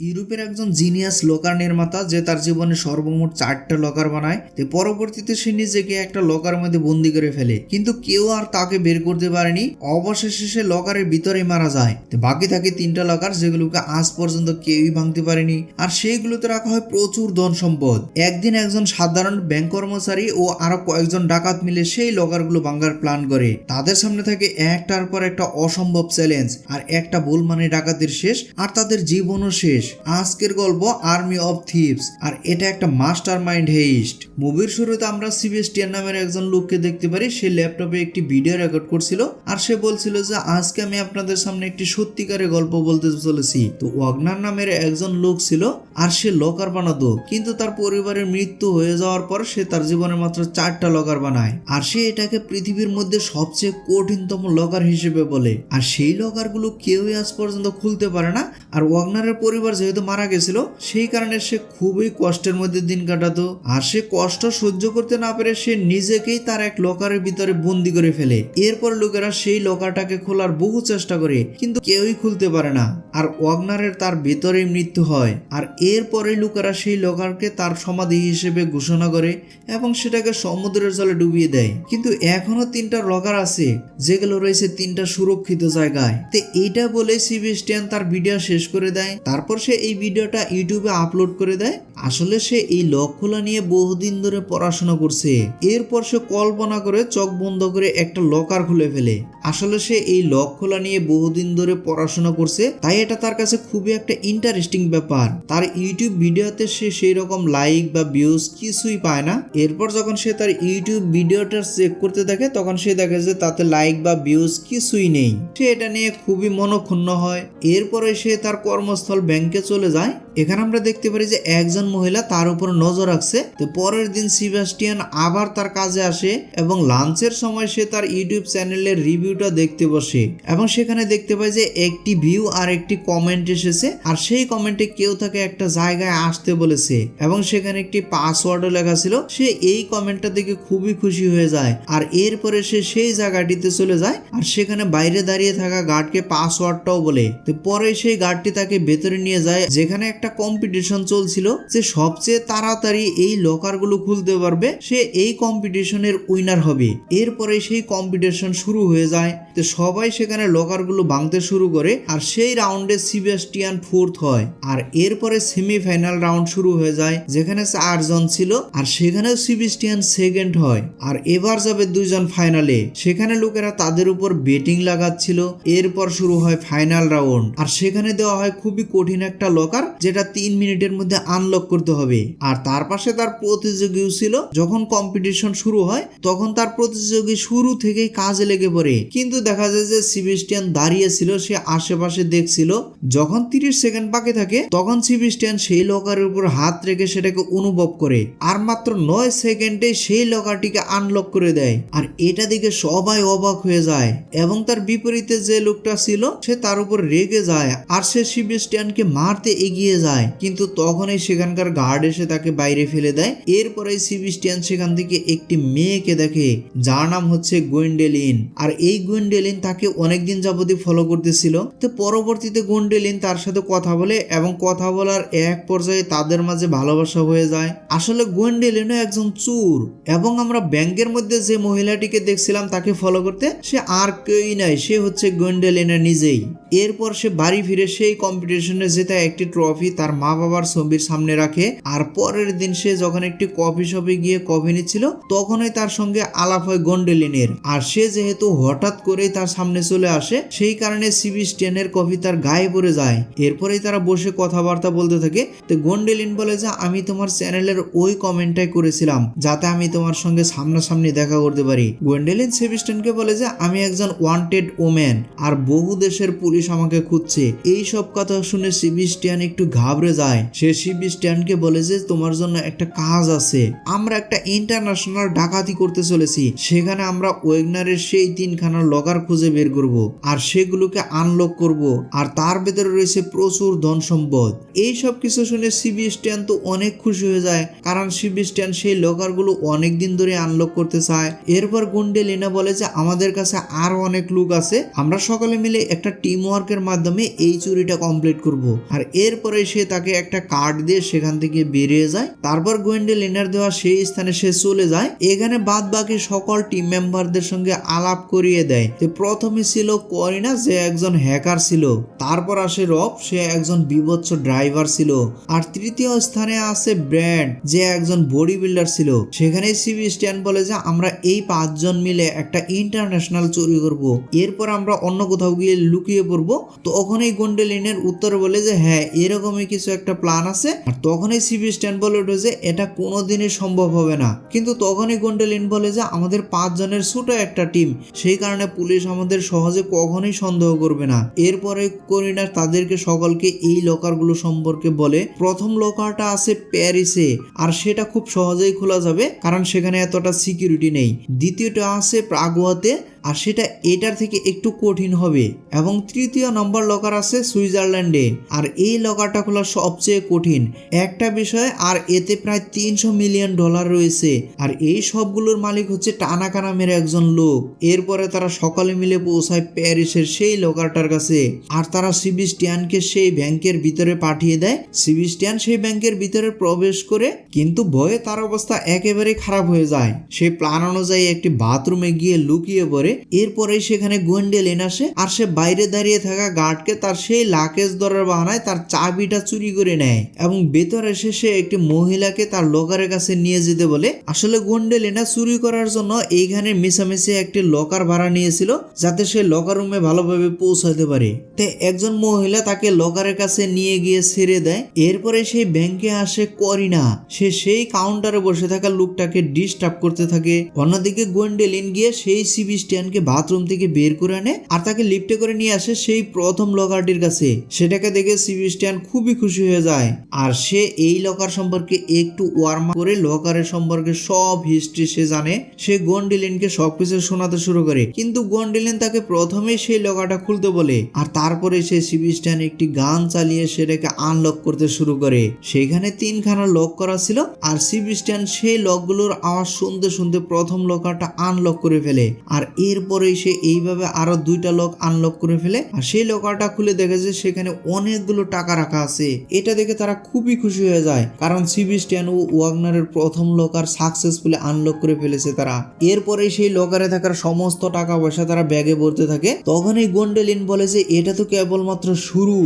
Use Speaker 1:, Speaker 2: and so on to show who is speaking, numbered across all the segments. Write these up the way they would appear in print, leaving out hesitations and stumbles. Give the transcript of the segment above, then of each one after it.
Speaker 1: ইউরোপের একজন genius locker নির্মাতা যে তার জীবনে সর্বমোট 4টা লকার বানায়। পরবর্তীতে সে নিজেকে একটা লকার মধ্যে বন্দি করে ফেলে, কিন্তু কেউ আর তাকে বের করতে পারেনি। অবশেষে সে লকারের ভিতরে মারা যায়। বাকি থাকে 3টা লকার, যেগুলোকে আজ পর্যন্ত কেউই ভাঙতে পারেনি। আর সেইগুলোতে রাখা হয় প্রচুর ধন সম্পদ। একদিন একজন সাধারণ ব্যাংক কর্মচারী ও আরো কয়েকজন ডাকাত মিলে সেই লকারগুলো ভাঙার প্ল্যান করে। তাদের সামনে থাকে একটার পর একটা অসম্ভব চ্যালেঞ্জ, আর একটা ভুল মানে ডাকাতির শেষ, আর তাদের জীবনও শেষ। আজকের গল্প আর্মি অফ থিভস, আর এটা একটা মাস্টার মাইন্ড হেইস্ট। মুভির শুরুতে আমরা সেবাস্টিয়ান নামের একজন লোককে দেখতে পারি। সে ল্যাপটপে একটি ভিডিও রেকর্ড করছিল, আর সে বলছিল যে আজকে আমি আপনাদের সামনে একটি সত্যিকারের গল্প বলতে চলেছি। তো ওয়াগনার নামের একজন লোক ছিল, আর সে লকার বানাতো, কিন্তু তার পরিবারের মৃত্যু হয়ে যাওয়ার পর সে তার জীবনে মাত্র 4টা লকার বানায়। আর সে এটাকে পৃথিবীর মধ্যে সবচেয়ে কঠিনতম লকার হিসেবে বলে। আর সেই লকারগুলো কেউই আজ পর্যন্ত খুলতে পারে না। আর ওয়াগনারের পরিবার যেহেতু মারা গেছিল, সেই কারণে সে খুবই কষ্টের মধ্যে দিন কাটাতো। আর সে কষ্ট সহ্য করতে না পেরে সে নিজেকেই তার এক লকারের ভিতরে বন্দি করে ফেলে। এরপর লোকেরা সেই লকারটাকে খোলার বহু চেষ্টা করে, কিন্তু কেউই খুলতে পারে না। আর ওয়াগনারের তার ভেতরেই মৃত্যু হয়। আর এরপরে লোকেরা সেই লকারকে তার সমাধি হিসেবে ঘোষণা করে এবং সেটাকে সমুদ্রের জলে ডুবিয়ে দেয়। কিন্তু এখনো 3টা লকার আছে, যেগুলো রয়েছে 3টা সুরক্ষিত জায়গায়। তো এইটা বলে সেবাস্টিয়ান তার ভিডিও শেষ করে দেয়। তারপর সে এই ভিডিওটা ইউটিউবে আপলোড করে দেয়। আসলে সে এই লক খোলা নিয়ে বহুদিন ধরে পড়াশোনা করছে। এরপর সে কল্পনা করে চোখ বন্ধ করে একটা লকার খুলে ফেলে। আসলে সে এই লক খোলা নিয়ে বহুদিন ধরে পড়াশোনা করছে, তাই এটা তার কাছে খুবই একটা ইন্টারেস্টিং ব্যাপার। তার ইউটিউব ভিডিওতে সে সেই রকম লাইক বা ভিউজ কিছুই পায় না। এরপর যখন সে তার ইউটিউব ভিডিওটা চেক করতে দেখে, তখন সে দেখে যে তাতে লাইক বা ভিউজ কিছুই নেই। সে এটা নিয়ে খুবই মনক্ষুণ্ণ হয়। এরপরে সে তার কর্মস্থল ব্যাংকে চলে যায়। এখানে আমরা দেখতে পারি যে একজন মহিলা তার উপর নজর রাখছে। তো পরের দিন সেবাস্টিয়ান আবার তার কাজে আসে এবং লাঞ্চের সময় সে তার ইউটিউব চ্যানেলের রিভিউটা দেখতে বসে এবং সেখানে দেখতে পাই যে একটি ভিউ আর একটি কমেন্ট এসেছে। আর সেই কমেন্টে কেউ তাকে একটা জায়গায় আসতে বলেছে এবং সেখানে একটি পাসওয়ার্ডও লেখা ছিল। সে এই কমেন্টটা দেখে খুবই খুশি হয়ে যায়। আর এরপরে সে সেই জায়গাটিতে চলে যায়, আর সেখানে বাইরে দাঁড়িয়ে থাকা গার্ডকে পাসওয়ার্ডটাও বলে। তো পরে সেই গার্ডটি তাকে ভেতরে নিয়ে যায়, যেখানে একটা কম্পিটিশন চলছিল যে সবচেয়ে তাড়াতাড়ি এই লকারগুলো খুলতে পারবে সে এই কম্পিটিশনের উইনার হবে। এরপরে সেই কম্পিটিশন শুরু হয়ে যায়। তো সবাই সেখানে লকারগুলো ভাঙতে শুরু করে, আর সেই রাউন্ডে সেবাস্টিয়ান 4th হয়। আর এরপরে সেমিফাইনাল রাউন্ড শুরু হয়ে যায়, যেখানে 4 জন ছিল, আর সেখানেও সেবাস্টিয়ান 2nd হয়। আর এবার যাবে 2 জন ফাইনালে। সেখানে লোকেরা তাদের উপর বেটিং লাগাচ্ছিল। এরপর শুরু হয় ফাইনাল রাউন্ড, আর সেখানে দেওয়া হয় খুবই কঠিন একটা লকার, যেটা 3 মিনিটের মধ্যে আনলক করতে হবে। আর তার পাশে তার প্রতিযোগীও ছিল। যখন কম্পিটিশন শুরু হয়, তখন তার প্রতিযোগী শুরু থেকেই কাজে লেগে পড়ে, কিন্তু দেখা যায় যে সেবাস্টিয়ান দাঁড়িয়ে ছিল, সে আশেপাশে দেখছিল। যখন 30 সেকেন্ড বাকি থাকে, তখন সেবাস্টিয়ান সেই লকারের উপর হাত রেখে সেটাকে অনুভব করে, আর মাত্র 9 সেকেন্ডে সেই লকারটিকে আনলক করে দেয়। আর এটা দেখে সবাই অবাক হয়ে যায় এবং তার বিপরীতে যে লোকটা ছিল সে তার উপর রেগে যায়, আর সে সেবাস্টিয়ানকে মারতে এগিয়ে যায়। কিন্তু তখনই সেখানকার গার্ড এসে তাকে বাইরে ফেলে দেয়। এরপরে সেবাস্টিয়ান সেখান থেকে একটি মেয়েকে দেখে, যার নাম হচ্ছে গোয়েন্ডেলিন। আর এই গোয়েন্ডেলিন তাকে অনেকদিন যাবতীয় ফলো করতেছিল। তো পরবর্তীতে গোয়েন্ডেলিন তার সাথে কথা বলে এবং কথা বলার এক পর্যায়ে তাদের মাঝে ভালোবাসা হয়ে যায়। আসলে গোয়েন্ডেলিনও একজন চোর, এবং আমরা ব্যাংকের মধ্যে যে মহিলাটিকে দেখছিলাম তাকে ফলো করতে, সে আর কেউই নাই, সে হচ্ছে গোয়েন্ডেলিনা নিজেই। এরপর সে বাড়ি ফিরে সেই কম্পিটিশনে জেতা একটি ট্রফি তার মা বাবার ছবির সামনে রাখে। আর পরের দিন সে যখন একটি কফি শপে গিয়ে কফি নিচ্ছিল, তখনই তার সঙ্গে আলাপ হয় গোয়েন্ডেলিনের। আর সে যেহেতু হঠাৎ করেই তার সামনে চলে আসে, সেই কারণে সেবাস্টিয়ানের কফি তার গায়ে পড়ে যায়। এরপরেই তারা বসে কথাবার্তা বলতে থাকে। তো গোয়েন্ডেলিন বলে যে আমি তোমার চ্যানেলের ওই কমেন্টটাই করেছিলাম যাতে আমি তোমার সঙ্গে সামনাসামনি দেখা করতে পারি। গোয়েন্ডেলিন সেবাস্টিয়ানকে বলে যে আমি একজন ওয়ান্টেড ওম্যান, আর বহু দেশের পুলিশ আমাকে খুঁজছে। এই সব কথা শুনে সেবাস্টিয়ান একটু ঘাবড়ে যায়। সে সেবাস্টিয়ানকে বলে যে তোমার জন্য একটা কাজ আছে। আমরা একটা ইন্টারন্যাশনাল ডাকাতি করতে চলেছি, সেখানে আমরা ওয়েগনারের সেই 3খানা লকার খুঁজে বের করব, আর সেগুলোকে আনলক করব, আর তার ভেতরে রয়েছে প্রচুর ধন সম্পদ। এই সব কিছু শুনে সেবাস্টিয়ান তো অনেক খুশি হয়ে যায়, কারণ সেবাস্টিয়ান সেই লকারগুলো অনেক দিন ধরে আনলক করতে চায়। এরপর গোয়েন্ডেলিনা বলে যে আমাদের কাছে আরো অনেক লোক আছে, আমরা সকলে মিলে একটা টিম ওয়ার্কের মাধ্যমে এই চুরিটা কমপ্লিট করব। আর এরপরে সে তাকে একটা কার্ড দিয়ে সেখান থেকে বেরিয়ে যায়। তারপর গোয়েন্ডেলিনের দেওয়া সেই স্থানে সে চলে যায়। এখানে বাদ বাকি সকল টিম মেম্বারদের সঙ্গে আলাপ করিয়ে দেয়। তো প্রথমে ছিল করিনা, যে একজন হ্যাকার ছিল। তারপর আসে রব, সে একজন বিভৎস ড্রাইভার ছিল। আর তৃতীয় স্থানে আছে ব্র্যান্ড, যে একজন বডি বিল্ডার ছিল। সেখানে সেবাস্টিয়ান বলে যে আমরা এই 5 জন মিলে একটা ইন্টারন্যাশনাল চুরি করব, এরপর আমরা অন্য কোথাও গিয়ে লুকিয়ে পড়বো। তখনই গোয়েন্ডেলিনের উত্তর বলে যে হ্যাঁ, এরকমই কিছু একটা প্ল্যান আছে। আর তখনই সেবাস্টিয়ান বলে ওঠে যে এটা কোনোদিনই সম্ভব হবে না। কিন্তু তখনই গোয়েন্ডেলিন বলে যে আমাদের 5 জনের ছোট একটা টিম, সেই কারণে পুলিশ আমাদের সহজে কখনোই সন্দেহ করবে না। এরপরে করিনা তাদেরকে সকলকে এই লকারগুলো সম্পর্কে বলে। প্রথম লকারটা আছে প্যারিসে, আর সেটা খুব সহজেই খোলা যাবে কারণ সেখানে এতটা সিকিউরিটি নেই। দ্বিতীয়টা আছে প্রাগুয়াতে, আর সেটা এটার থেকে একটু কঠিন হবে। এবং তৃতীয় নম্বর লকার আছে সুইজারল্যান্ডে, আর এই লকারটা খোলা সবচেয়ে কঠিন একটা বিষয়। আর এতে প্রায় $300 মিলিয়ন রয়েছে। আর এই সবগুলোর মালিক হচ্ছে টানাকা নামের একজন লোক। এরপরে তারা সকালে মিলে পৌঁছায় প্যারিসের সেই লকারটার কাছে, আর তারা সেবাস্টিয়ানকে সেই ব্যাংকের ভিতরে পাঠিয়ে দেয়। সেবাস্টিয়ান সেই ব্যাংকের ভিতরে প্রবেশ করে, কিন্তু ভয়ে তার অবস্থা একেবারে খারাপ হয়ে যায়। সে প্ল্যান অনুযায়ী একটি বাথরুমে গিয়ে লুকিয়ে পড়ে। এরপরে সেখানে গোয়েন্ডেলিন আসে, আর সে বাইরে দাঁড়িয়ে থাকা গার্ডকে তার সেই লাকেজ ধরার বাহানায় তার চাবিটা চুরি করে নেয় এবং ভেতরে এসে সে একটি মহিলাকে তার লকারের কাছে নিয়ে যেতে বলে। আসলে গোয়েন্ডেলিনা চুরি করার জন্য এইখানে মিশামিশি একটি লকার ভাড়া নিয়েছিল, যাতে সে লকার রুমে ভালোভাবে পৌঁছাতে পারে। তাই একজন মহিলা তাকে লকারের কাছে নিয়ে গিয়ে ছেড়ে দেয়। এরপরে সেই ব্যাংকে আসে করিনা, সে সেই কাউন্টারে বসে থাকা লোকটাকে ডিস্টার্ব করতে থাকে। অন্যদিকে গোয়েন্ডেলিন গিয়ে সেই সেবাস্টিয়ানকে বাথরুম থেকে বের করে আনে, আর তাকে লিফটে করে নিয়ে আসে সেই প্রথম লকারটির কাছে। সেটাকে দেখে সেবাস্টিয়ান খুবই খুশি হয়ে যায়, আর সে এই লকার সম্পর্কে একটু ওয়ার্ম করে লকারের সম্পর্কে সব হিস্ট্রি সে জানে। সে গোয়েন্ডেলিনকে সবকিছু শোনাতে শুরু করে, কিন্তু গোয়েন্ডেলিন তাকে প্রথমেই সেই লকারটা খুলতে বলে। আর তারপরে সে সেবাস্টিয়ান একটি গান চালিয়ে সেটাকে আনলক করতে শুরু করে। সেখানে 3খানা লক করা ছিল, আর সেবাস্টিয়ান সেই লকগুলোর আওয়াজ শুনতে শুনতে প্রথম লকারটা আনলক করে ফেলে। আর এরপরেই সে এইভাবে আরো 2টা লক আনলক করে ফেলে। আর সেই লকারটা খুলে দেখে যে সেখানে অনেকগুলো টাকা রাখা আছে। এটা দেখে তারা খুবই খুশি হয়ে যায়, কারণ সেবাস্টিয়ান ও ওয়াগনারের প্রথম লকার সাকসেসফুলি আনলক করে ফেলেছে তারা। এরপরে সেই লকারে থাকার সমস্ত টাকা পয়সা তারা ব্যাগে ভরতে থাকে। তখনই গোয়েন্ডেলিন বলে যে এটা তো কেবলমাত্র শুরু,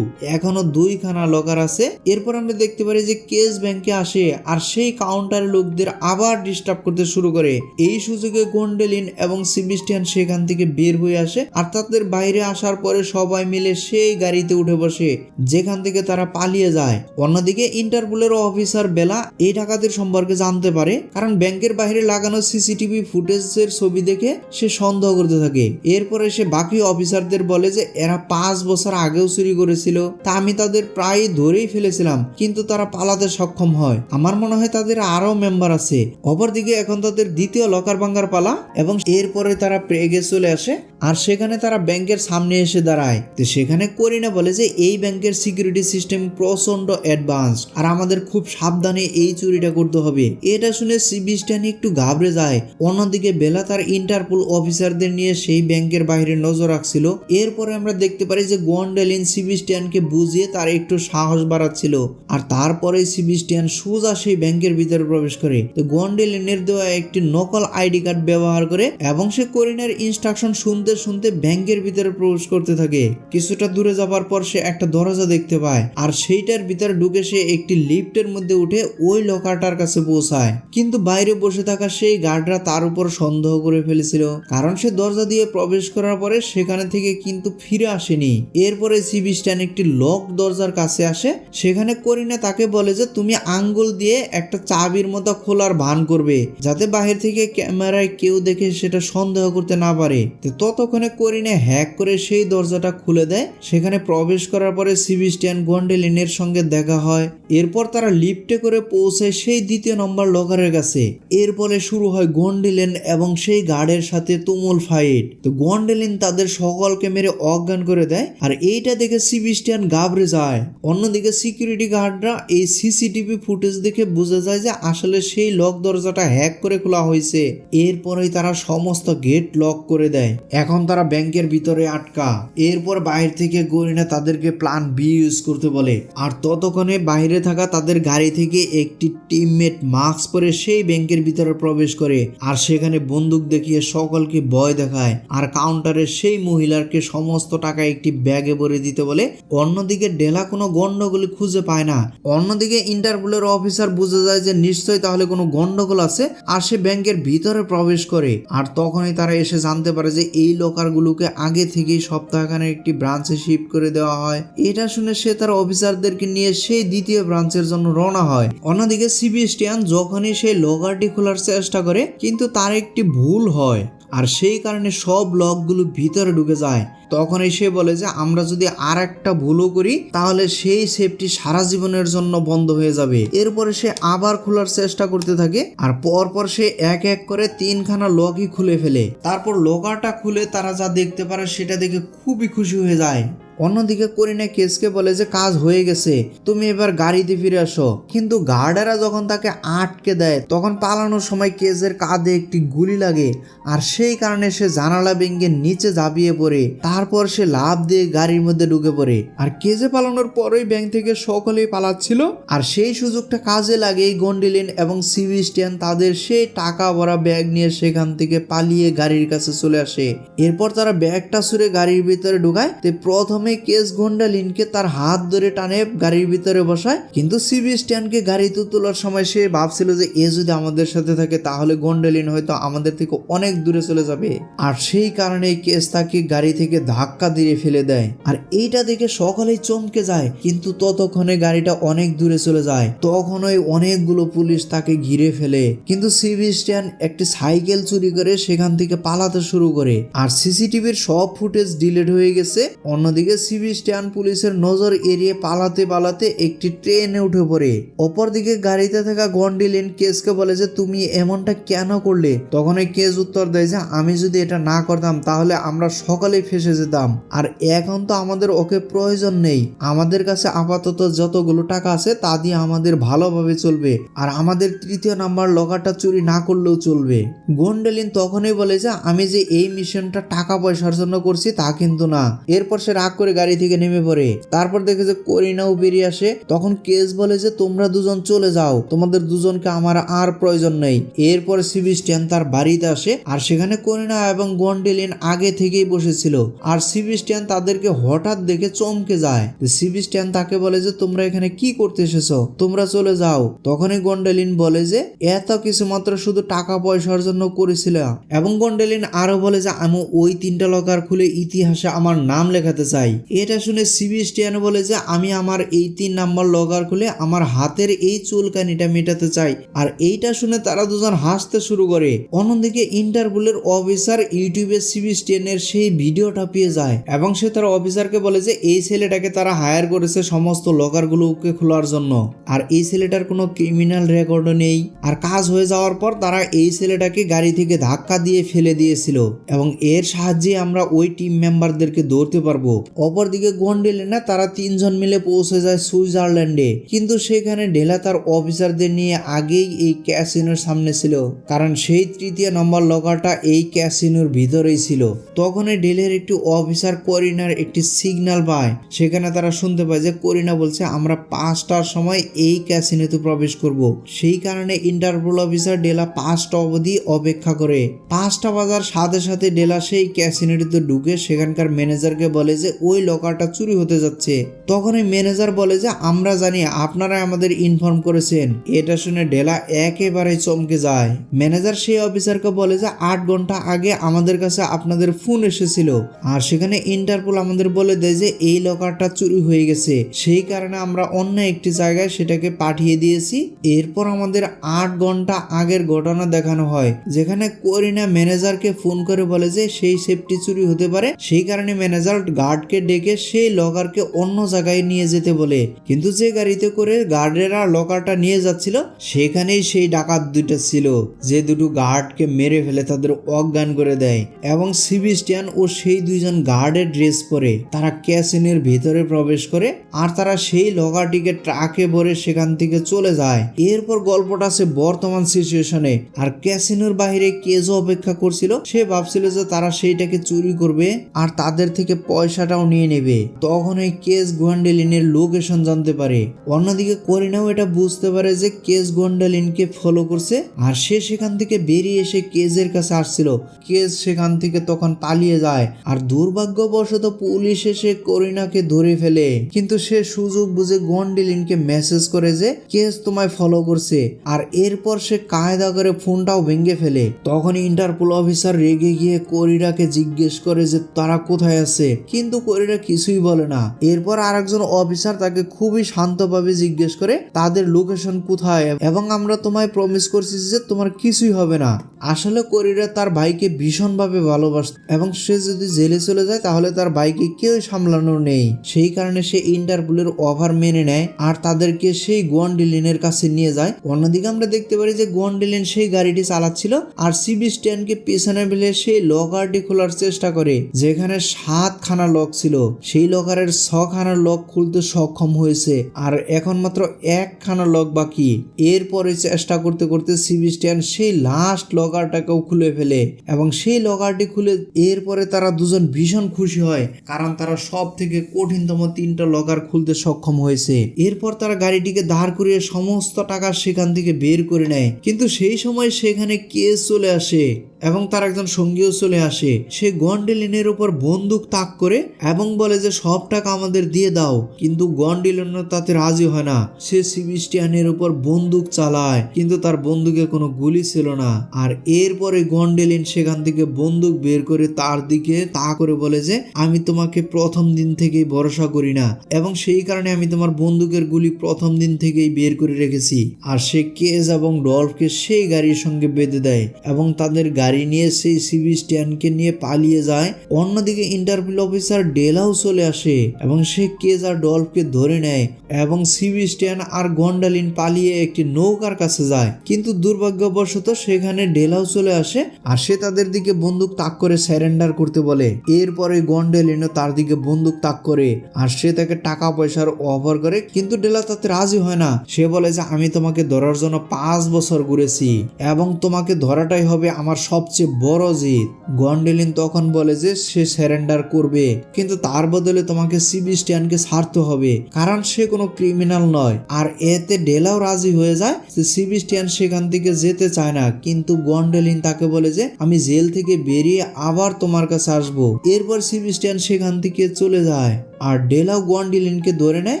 Speaker 1: এখনো 2খানা লকার আছে। এরপর আমরা দেখতে পারি যে কেস ব্যাংকে আসে, আর সেই কাউন্টারের লোকদের আবার ডিস্টার্ব করতে শুরু করে। এই সুযোগে গোয়েন্ডেলিন এবং সেবাস্টিয়ান সেখান থেকে বের হয়ে আসে, আর তাদের বাইরে আসার পরে সবাই মিলে সেই গাড়িতে উঠে বসে, যেখান থেকে তারা পালিয়ে যায়। অন্যদিকে ইন্টারপোলের অফিসার বেলা এই ডাকাতির সম্পর্কে জানতে পারে, কারণ ব্যাংকের বাইরে লাগানো সিসিটিভি ফুটেজের ছবি দেখে সে সন্দেহ করতে থাকে। এরপরে সে বাকি অফিসারদের বলে যে এরা 5 বছর আগেও চুরি করেছিল, তা আমি তাদের প্রায় ধরেই ফেলেছিলাম, কিন্তু তারা পালাতে সক্ষম হয়। আমার মনে হয় তাদের আরো মেম্বার আছে। অপরদিকে এখন তাদের দ্বিতীয় লকার ভাঙার পালা, এবং এরপরে তারা প্রেগে চলে আসে, আর সেখানে তারা ব্যাংকের সামনে এসে দাঁড়ায়। তো সেখানে করিনা বলে যে এই ব্যাংকের সিকিউরিটি সিস্টেম প্রচন্ড অ্যাডভান্স, আর আমাদের খুব সাবধানে এই চুরিটা করতে হবে। এটা শুনে সেবাস্টিয়ান একটু ঘাবড়ে যায়। অন্যদিকে বেলা তার ইন্টারপোল অফিসারদের নিয়ে সেই ব্যাংকের বাইরে নজর রাখছিল। এরপরে আমরা দেখতে পারি যে গোয়েন্ডেলিন সেবাস্টিয়ানকে বুঝিয়ে তার একটু সাহস বাড়াচ্ছিল, আর তারপরে সেবাস্টিয়ান সোজা সেই ব্যাংকের ভিতরে প্রবেশ করে। তো গোয়েন্ডেলিনের দেওয়া একটি নকল আইডি কার্ড ব্যবহার করে, এবং সে করিনার ইনস্ট্রাকশন শুনতে শুনতে ব্যাংকের ভিতরে প্রবেশ করতে থাকে। কিছুটা দূরে যাবার পর সে একটা দরজা দেখতে পায়, আর সেইটার ভিতরে ঢুকে সে একটি লিফটের মধ্যে উঠে ওই লকারটার কাছে পৌঁছায়। কিন্তু বাইরে বসে থাকা সেই গার্ডরা তার উপর সন্দেহ করে ফেলেছিল, কারণ সে দরজা দিয়ে প্রবেশ করার পরে সেখানে থেকে কিন্তু ফিরে আসেনি। এরপরে সেবাস্টিয়ান একটি লক দরজার কাছে আসে। সেখানে করিনা তাকে বলে যে তুমি আঙ্গুল দিয়ে একটা চাবির মতো খোলার ভান করবে, যাতে বাহির থেকে ক্যামেরায় কেউ দেখে সেটা সন্দেহ করতে না পারে। ততক্ষণে করিনা হ্যাক করে সেই দরজাটা খুলে দেয়। সেখানে প্রবেশ করার পরে সেবাস্টিয়ান গোয়েন্ডেলিনের সঙ্গে দেখা হয়। এরপর তারা লিফটে করে পৌঁছায় সেই 2য় নম্বর লকারের কাছে। এরপরে শুরু হয় গোয়েন্ডেলিন এবং সেই গার্ডের সাথে তুমুল ফাইট। তো গোয়েন্ডেলিন তাদের সকলকে মেরে অজ্ঞান করে দেয়। দেয় আর এইটা দেখে সেবাস্টিয়ান ঘাবড়ে যায়। অন্যদিকে সিকিউরিটি গার্ডরা এই সিসিটিভি ফুটেজ দেখে বোঝা যায় যে আসলে সেই লক দরজাটা হ্যাক করে খোলা হয়েছে। এরপরেই তারা সমস্ত গেট লক করে দেয়। এখন তারা ব্যাংকের ভিতরে আটকা। এরপর বাইরে থেকে গরিনা তাদেরকে প্ল্যান বি ইউজ করতে বলে। আর ততক্ষণে বাইরে থাকা তাদের গাড়ি থেকে একটি টিমমেট মাস্ক পরে সেই ব্যাংকের ভিতরে প্রবেশ করে আর সেখানে বন্দুক দেখিয়ে সকলকে ভয় দেখায় আর কাউন্টারে সেই মহিলাকে সমস্ত টাকা একটি ব্যাগে ভরে দিতে বলে। অন্যদিকে ডেলা কোনো গন্ডগোল খুঁজে পায় না। অন্যদিকে ইন্টারপোলের অফিসার বুঝে যায় যে নিশ্চয়ই তাহলে কোনো গন্ডগোল আছে আর সে ব্যাংকের ভিতরে প্রবেশ করে। আর তখনই তারা এসে জানতে পারে যে এই লকারগুলোকে আগে থেকেই সপ্তাহখানের একটি ব্রাঞ্চে শিফট করে দেওয়া হয়। এটা শুনে সে তার অফিসারদেরকে নিয়ে সেই দ্বিতীয় ব্রাঞ্চের জন্য রওনা হয়। অন্যদিকে সেবাস্টিয়ান যখনই সেই লকারটি খোলার চেষ্টা করে কিন্তু তার একটি ভুল হয় আর সেই কারণে সব লকগুলো ভিতরে ঢুকে যায়। তখন সে বলে যে আমরা যদি আর একটা ভুলও করি তাহলে সেই সেফটি সারা জীবনের জন্য বন্ধ হয়ে যাবে। এরপরে সে আবার খোলার চেষ্টা করতে থাকে আর পরপর সে এক এক করে 3খানা লকই খুলে ফেলে। তারপর লকারটা খুলে তারা যা দেখতে পারে সেটা দেখে খুবই খুশি হয়ে যায়। অন্যদিকে করিনা কেসকে বলে যে কাজ হয়ে গেছে, তুমি এবার গাড়িতে ফিরে আসো। কিন্তু গার্ডেরা যখন তাকে আটকে দেয় তখন পালানোর সময় কেজের কাঁধে একটি গুলি লাগে আর সেই কারণে সে জানালা ভেঙে নিচে ঝাঁপিয়ে পড়ে। তারপর সে লাফ দিয়ে গাড়ির মধ্যে ঢুকে পড়ে। আর কেজে পালানোর পরেই ব্যাংক থেকে সকলেই পালাচ্ছিল আর সেই সুযোগটা কাজে লাগে গন্ডোলিন এবং সেবাস্টিয়ান তাদের সেই টাকা ভরা ব্যাগ নিয়ে সেখান থেকে পালিয়ে গাড়ির কাছে চলে আসে। এরপর তারা ব্যাগটা ছুঁড়ে গাড়ির ভিতরে ঢুকায়। প্রথমে কেস গন্ডোলিনকে তার হাত ধরে টানে গাড়ির ভিতরে বসায়, কিন্তু সেবাস্টিয়ানকে গাড়িতে তোলার সময় সে ভাবছিল যে এ যদি আমাদের সাথে থাকে তাহলে গন্ডোলিন হয়তো আমাদের থেকে অনেক দূরে চলে যাবে। আর সেই কারণে কেস তাকে গাড়ি থেকে ধাক্কা দিয়ে ফেলে দেয় আর এইটা দেখে সকলেই চমকে যায়। কিন্তু ততক্ষণে গাড়িটা অনেক দূরে চলে যায়। তখন ওই অনেকগুলো পুলিশ তাকে ঘিরে ফেলে, কিন্তু সেবাস্টিয়ান একটি সাইকেল চুরি করে সেখান থেকে পালাতে শুরু করে আর সিসিটিভির সব ফুটেজ ডিলিট হয়ে গেছে। অন্যদিকে সেবাস্টিয়ান পুলিশের নজর এড়িয়ে পালাতে পালাতে একটি ট্রেনে উঠে পড়ে। অপরদিকে গাড়িতে থাকা গন্ডোলিন কেসকে বলে যে তুমি এমনটা কেন করলে? তখন এই কেস উত্তর দেয় যে আমি যদি এটা না করতাম তাহলে আমরা সকলেই ফেসে যেতাম আর এখন তো আমাদের ওকে প্রয়োজন নেই। আমাদের কাছে আপাতত যতগুলো টাকা আছে তা দিয়ে আমাদের ভালোভাবে চলবে আর আমাদের 3য় নাম্বার লকারটা চুরি না করলেও চলবে। গন্ডোলিন তখনই বলে যে আমি যে এই মিশনটা টাকা পয়সার জন্য করছি তা কিন্তু না। এরপর সে রাগ করে গাড়ি থেকে নেমে পড়ে। তারপর দেখে যে করিনাও বেরিয়ে আসে। তখন কেস বলে যে তোমরা দুজন চলে যাও, তোমাদের দুজনকে আমার আর প্রয়োজন নেই। এরপর সেবাস্টিয়ান তার বাড়িতে আসে আর সেখানে করিনা এবং গন্ডোলিন আগে থেকেই বসেছিল আর সেবাস্টিয়ান তাদেরকে হঠাৎ দেখে চমকে যায়। সেবাস্টিয়ান তাকে বলে যে তোমরা এখানে কি করতে এসেছো, তোমরা চলে যাও। তখনই গন্ডোলিন বলে যে এত কিছু মাত্র শুধু টাকা পয়সার জন্য করেছিলাম। এবং গন্ডোলিন আরো বলে যে আমি ওই 3টা লকার খুলে ইতিহাসে আমার নাম লেখাতে চাই। এটা শুনে সেবাস্টিয়ান বলে যে আমি আমার এই 3 নাম্বার লকার খুলে আমার হাতের এই চুলকানিটা মেটাতে চাই। আর এইটা শুনে তারা দুজন হাসতে শুরু করে। অন্যদিকে ইন্টারপোলের অফিসার ইউটিউবে সেবাস্টিয়ানের সেই ভিডিওটা পেয়ে যায় এবং সে তার অফিসারকে বলে যে এই ছেলেটাকে তারা হায়ার করেছে সমস্ত লকারগুলোকে খোলার জন্য আর এই ছেলেটার কোনো ক্রিমিনাল রেকর্ডও নেই। আর কাজ হয়ে যাওয়ার পর তারা এই ছেলেটাকে গাড়ি থেকে ধাক্কা দিয়ে ফেলে দিয়েছিল এবং এর সাহায্যে আমরা ওই টিম মেম্বারদেরকে ধরতে পারবো। অপরদিকে গন্ডোলিনা তারা 3 জন মিলে পৌঁছে যায় সুইজারল্যান্ডে, কিন্তু সেখানে ডেলা তার অফিসারদের নিয়ে আগেই এই ক্যাসিনোর সামনে ছিল কারণ সেই 3য় নম্বর লকারটা এই ক্যাসিনোর ভিতরেই ছিল। তখনই ডেলের একটি অফিসার করিনার একটি সিগন্যাল পায়। সেখানে তারা শুনতে পায় যে করিনা বলছে আমরা 5টার সময় এই ক্যাসিনোতে প্রবেশ করব। সেই কারণে ইন্টারপোল অফিসার ডেলা 5টা অবধি অপেক্ষা করে। 5টা বাজার সাথে সাথে ডেলা সেই ক্যাসিনোটিতে ঢুকে সেখানকার ম্যানেজারকে বলে যে ওই লকারটা চুরি হতে যাচ্ছে। তখন এই ম্যানেজার বলে যে আমরা জানি, আপনারা আমাদের ইনফর্ম করেছেন। এটা শুনে ডেলা একেবারে চমকে যায়। ম্যানেজার সেই অফিসারকে বলে যে 8 ঘন্টা আগে আমাদের কাছে আপনাদের ফোন এসেছিল আর সেখানে ইন্টারপোল আমাদের বলে দেয় যে এই লকারটা চুরি হয়ে গেছে, সেই কারণে আমরা অন্য একটি জায়গায় সেটাকে পাঠিয়ে দিয়েছি। এরপর আমাদের 8 ঘন্টা আগের ঘটনা দেখানো হয় যেখানে করিনা ম্যানেজারকে ফোন করে বলে যে সেই সেফটি চুরি হতে পারে, সেই কারণে ম্যানেজার গার্ডকে গার্ডকে ডেকে সেই লকারকে অন্য জায়গায় নিয়ে যেতে বলে, কিন্তু যে গাড়িতে করে গার্ডেরা লকারটা নিয়ে যাচ্ছিল সেখানেই সেই ডাকাত দুইটা ছিল, যে দুটো গার্ডকে মেরে ফেলে তাদের অজ্ঞান করে দেয়। এবং সেবাস্টিয়ান ও সেই দুইজন গার্ডের ড্রেস পরে তারা ক্যাসিনোর ভিতরে প্রবেশ করে, আর তারা সেই লকারটিকে ট্রাকে ভরে সেখান থেকে চলে যায়। এরপর গল্পটা আছে বর্তমান সিচুয়েশনে, আর ক্যাসিনোর বাইরে কেজও অপেক্ষা করছিল। সে ভাবছিল যে তারা সেইটাকে চুরি করবে আর তাদের থেকে পয়সাটাও নিয়ে নেবে। তখন এই কেস গোয়েন্ডালিনের লোকেশন জানতে পারে। অন্যদিকে করিনাও এটা বুঝতে পারে যে কেস গোয়েন্ডালিনকে ফলো করছে, আর সে সেখান থেকে বেরিয়ে এসে কেজের কাছে আসছিল। কেজ সেখান থেকে তখন পালিয়ে যায়, আর দুর্ভাগ্যবশত পুলিশ এসে করিনাকে ধরে ফেলে। কিন্তু সে সুযোগ বুঝে গোয়েন্ডালিনকে মেসেজ করে যে কেস তোমায় ফলো করছে, আর এরপর সে কায়দা করে ফোনটাও ভেঙে ফেলে। তখন ইন্টারপোল অফিসার রেগে গিয়ে করিনাকে জিজ্ঞেস করে যে তারা কোথায় আছে, কিন্তু করিনা কিছুই বলে না। এরপর আরেকজন অফিসার তাকে খুবই শান্তভাবে জিজ্ঞেস করে তাদের লোকেশন কোথায়, এবং আমরা তোমায় প্রমিস করছি যে তোমার কিছুই হবে না। আসলে করিনা তার ভাইকে ভীষণভাবে ভালোবাসত, এবং সে যদি জেলে চলে যায় তাহলে তার ভাইকে কেউ সামলানোর নেই। সেই কারণে সে ইন্টারপোলের অফার মেনে নেয় আর তাদেরকে সেই গোয়েন্ডালিনের কাছে নিয়ে যায়। অন্যদিকে আমরা দেখতে পারি যে গোয়েন্ডালিন সেই গাড়িটি চালাচ্ছিল, আর সেবাস্টিয়ানকে পেছনে ফেলে সেই লকারটি খোলার চেষ্টা করে, যেখানে 7খানা লক ছিল। সেই লকারের 6খানা লক খুলতে সক্ষম হয়েছে, আর এখন মাত্র 1খানা লক বাকি। এরপরে চেষ্টা করতে করতে সেবাস্টিয়ান সেই লাস্ট লকারটাকেও খুলে ফেলে, এবং সেই লকারটি খুলে এরপরে তারা দুজন ভীষণ খুশি হয়, কারণ তারা সব থেকে কঠিনতম 3টা লকার খুলতে সক্ষম হয়েছে। এরপর তারা গাড়িটিকে দাঁড় করিয়ে সমস্ত টাকা সেখান থেকে বের করে নেয়। কিন্তু সেই সময় সেখানে কেস চলে আসে এবং তার একজন সঙ্গীও চলে আসে। সে গোয়েন্ডালিনের উপর বন্দুক তাক করে এবং বলে যে সব টাকা আমাদের দিয়ে দাও, কিন্তু গোয়েন্ডালিন তাতে রাজি হয় না। সে সেবাস্টিয়ানের উপর বন্দুক চালায়, কিন্তু তার বন্দুকে কোনো গুলি ছিল না। আর এরপরে গোয়েন্ডালিন সেখান থেকে বন্দুক বের করে তার দিকে তা করে বলে যে আমি তোমাকে প্রথম দিন থেকেই ভরসা করি না, এবং সেই কারণে আমি তোমার বন্দুকের গুলি প্রথম দিন থেকেই বের করে রেখেছি। আর সে কেজ এবং ডলফকে সেই গাড়ির সঙ্গে বেঁধে দেয়, এবং তাদের গাড়ি নিয়ে সেই সেবাস্টিয়ানকে নিয়ে পালিয়ে যায়। অন্যদিকে ইন্টারপোল অফিসার ডেলাও চলে আসে এবং সে কেজ আর ডলফকে ধরে নেয়, এবং সেবাস্টিয়ান আর গোয়েন্ডালিন পালিয়ে একটি নৌকার কাছে যায়। কিন্তু দুর্ভাগ্যবশত সেখানে ডেলাও চলে আসে, আর সে তাদের দিকে বন্দুক তাক করে স্যারেন্ডার করতে বলে। এরপরে গোয়েন্ডালিনও তার দিকে বন্দুক তাক করে, আর সে তাকে টাকা পয়সার অফার করে, কিন্তু ডেলা তাতে রাজি হয় না। সে বলে যে আমি তোমাকে ধরার জন্য 5 বছর ঘুরেছি, এবং তোমাকে ধরাটাই হবে আমার সবচেয়ে বড় জিত। গোয়েন্ডালিন তখন বলে যে সে স্যারেন্ডার করবে, কিন্তু তার বদলে তোমাকে সেবাস্টিয়ানকে ছাড়তে হবে, কারণ সে কোনো ক্রিমিনাল নয়। আর এতে ডেলাও রাজি হয়ে যায় যে সেবাস্টিয়ান সেখান থেকে যেতে চায় না, কিন্তু গোয়েন্ডালিন তাকে বলে যে আমি জেল থেকে বেরিয়ে আবার তোমার কাছে আসবো। এরপর সেবাস্টিয়ান সেখান থেকে চলে যায়, আর ডেলাও গোয়েন্ডালিনকে ধরে নেয়।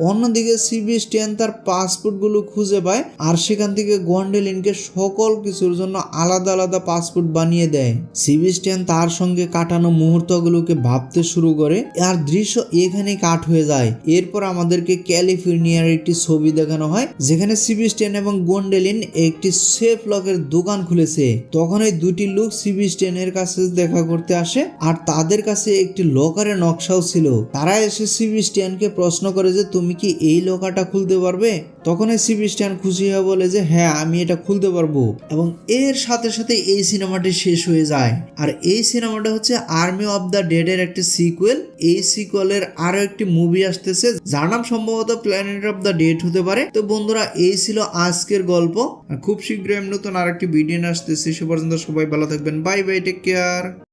Speaker 1: অন্যদিকে সেবাস্টিয়ান তার পাসপোর্ট গুলো খুঁজে পায়, আর সেখান থেকে গোয়েন্ডালিনকে সকল কিছুর জন্য আলাদা আলাদা পাসপোর্ট বানিয়ে দেয়। সেবাস্টিয়ান তার সঙ্গে কাটানো মুহূর্তগুলোকে ভাবতে শুরু করে, আর দৃশ্য এখানে কাট হয়ে যায়। এরপর আমাদেরকে ক্যালিফোর্নিয়ার একটি ছবি দেখানো হয়, যেখানে সেবাস্টিয়ান এবং গোয়েন্ডালিন একটি সেফ লকের দোকান খুলেছে। তখন এই দুটি লোক সেবাস্টিয়ানের কাছে দেখা করতে আসে, আর তাদের কাছে একটি লকারের নকশাও ছিল। তারা এসে সেবাস্টিয়ানকে প্রশ্ন করে যে তুমি কি এই লকারটা খুলতে পারবে? তখন এই সেবাস্টিয়ান খুশি হয়ে বলে যে হ্যাঁ আমি এটা খুলতে পারবো, এবং এর সাথে সাথে এই সিনেমাটি শেষ হয়ে যায়। আর এই সিনেমাটা হচ্ছে আর্মি অফ দ্য ডেড এর একটি সিকুয়েল। এই সিকুয়েলের আরো একটি মুভি আসতেছে যার নাম সম্ভবত প্ল্যানেট অফ দ্য ডেড হতে পারে। তো বন্ধুরা এই ছিল আজকের গল্প, খুব শীঘ্রই আমি নতুন আরেকটি ভিডিও আসতেছি। সে পর্যন্ত সবাই ভালো থাকবেন, বাই বাই, টেক কেয়ার।